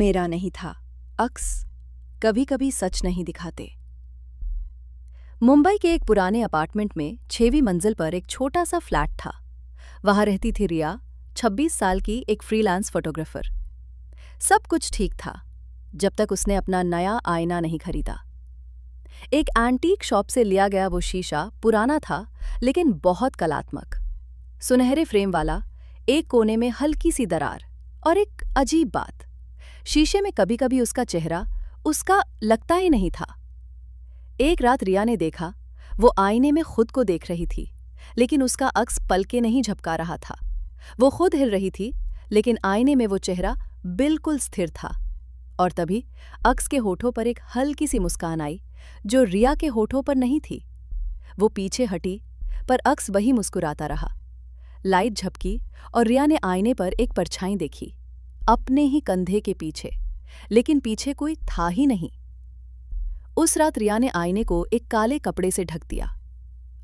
मेरा नहीं था। अक्स कभी कभी सच नहीं दिखाते। मुंबई के एक पुराने अपार्टमेंट में 6वीं मंजिल पर एक छोटा सा फ्लैट था। वहां रहती थी रिया, 26 साल की एक फ्रीलांस फोटोग्राफर। सब कुछ ठीक था जब तक उसने अपना नया आईना नहीं खरीदा। एक एंटीक शॉप से लिया गया वो शीशा पुराना था लेकिन बहुत कलात्मक। सुनहरे फ्रेम वाला, एक कोने में हल्की सी दरार और एक अजीब बात, शीशे में कभी कभी उसका चेहरा उसका लगता ही नहीं था। एक रात रिया ने देखा, वो आईने में खुद को देख रही थी लेकिन उसका अक्स पलके नहीं झपका रहा था। वो खुद हिल रही थी लेकिन आईने में वो चेहरा बिल्कुल स्थिर था। और तभी अक्स के होठों पर एक हल्की सी मुस्कान आई जो रिया के होठों पर नहीं थी। वो पीछे हटी पर अक्स वही मुस्कुराता रहा। लाइट झपकी और रिया ने आईने पर एक परछाई देखी, अपने ही कंधे के पीछे, लेकिन पीछे कोई था ही नहीं। उस रात रिया ने आईने को एक काले कपड़े से ढक दिया।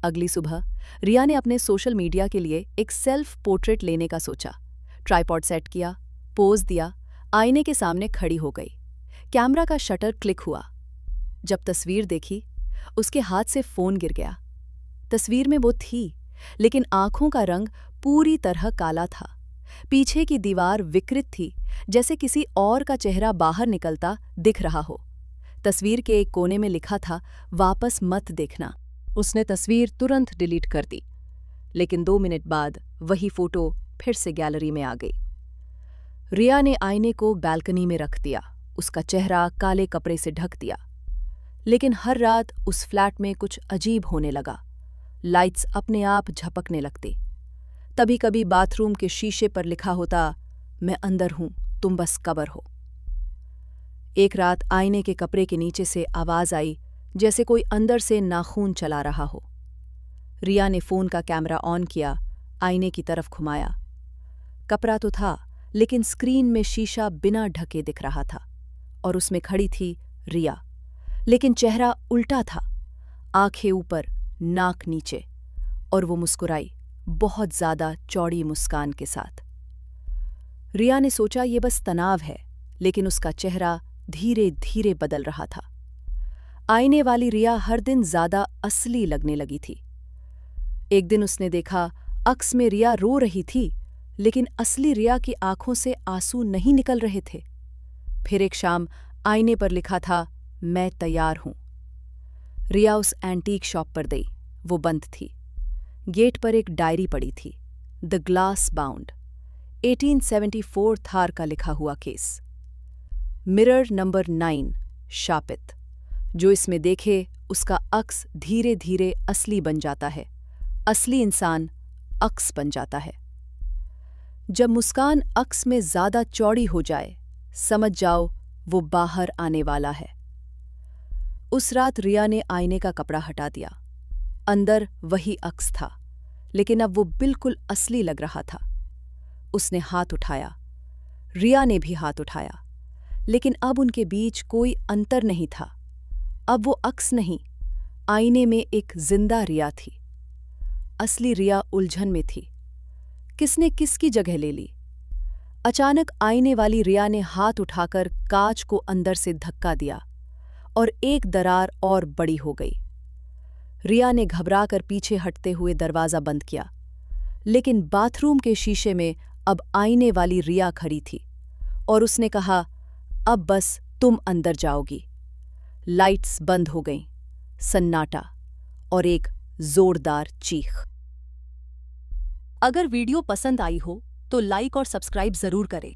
अगली सुबह रिया ने अपने सोशल मीडिया के लिए एक सेल्फ पोर्ट्रेट लेने का सोचा। ट्राइपॉड सेट किया, पोज दिया, आईने के सामने खड़ी हो गई। कैमरा का शटर क्लिक हुआ। जब तस्वीर देखी, उसके हाथ से फोन गिर गया। तस्वीर में वो थी लेकिन आंखों का रंग पूरी तरह काला था। पीछे की दीवार विकृत थी, जैसे किसी और का चेहरा बाहर निकलता दिख रहा हो। तस्वीर के एक कोने में लिखा था, वापस मत देखना। उसने तस्वीर तुरंत डिलीट कर दी, लेकिन 2 मिनट बाद वही फोटो फिर से गैलरी में आ गई। रिया ने आईने को बालकनी में रख दिया, उसका चेहरा काले कपड़े से ढक दिया। लेकिन हर रात उस फ्लैट में कुछ अजीब होने लगा। लाइट्स अपने आप झपकने लगती। तभी कभी बाथरूम के शीशे पर लिखा होता, मैं अंदर हूं, तुम बस कवर हो। एक रात आईने के कपड़े के नीचे से आवाज आई, जैसे कोई अंदर से नाखून चला रहा हो। रिया ने फोन का कैमरा ऑन किया, आईने की तरफ घुमाया। कपड़ा तो था लेकिन स्क्रीन में शीशा बिना ढके दिख रहा था और उसमें खड़ी थी रिया, लेकिन चेहरा उल्टा था, आंखें ऊपर, नाक नीचे, और वो मुस्कुराई, बहुत ज्यादा चौड़ी मुस्कान के साथ। रिया ने सोचा ये बस तनाव है, लेकिन उसका चेहरा धीरे धीरे बदल रहा था। आईने वाली रिया हर दिन ज्यादा असली लगने लगी थी। एक दिन उसने देखा, अक्स में रिया रो रही थी लेकिन असली रिया की आंखों से आंसू नहीं निकल रहे थे। फिर एक शाम आईने पर लिखा था, मैं तैयार हूं। रिया उस एंटीक शॉप पर गई, वो बंद थी। गेट पर एक डायरी पड़ी थी, द ग्लास बाउंड, 1874 थार का लिखा हुआ केस। मिरर नंबर 9 शापित। जो इसमें देखे उसका अक्स धीरे धीरे असली बन जाता है, असली इंसान अक्स बन जाता है। जब मुस्कान अक्स में ज्यादा चौड़ी हो जाए, समझ जाओ वो बाहर आने वाला है। उस रात रिया ने आईने का कपड़ा हटा दिया। अंदर वही अक्स था, लेकिन अब वो बिल्कुल असली लग रहा था। उसने हाथ उठाया, रिया ने भी हाथ उठाया, लेकिन अब उनके बीच कोई अंतर नहीं था। अब वो अक्स नहीं, आईने में एक जिंदा रिया थी। असली रिया उलझन में थी, किसने किसकी जगह ले ली। अचानक आईने वाली रिया ने हाथ उठाकर कांच को अंदर से धक्का दिया और एक दरार और बड़ी हो गई। रिया ने घबराकर पीछे हटते हुए दरवाजा बंद किया, लेकिन बाथरूम के शीशे में अब आईने वाली रिया खड़ी थी और उसने कहा, अब बस तुम अंदर जाओगी। लाइट्स बंद हो गईं, सन्नाटा और एक जोरदार चीख। अगर वीडियो पसंद आई हो तो लाइक और सब्सक्राइब जरूर करें।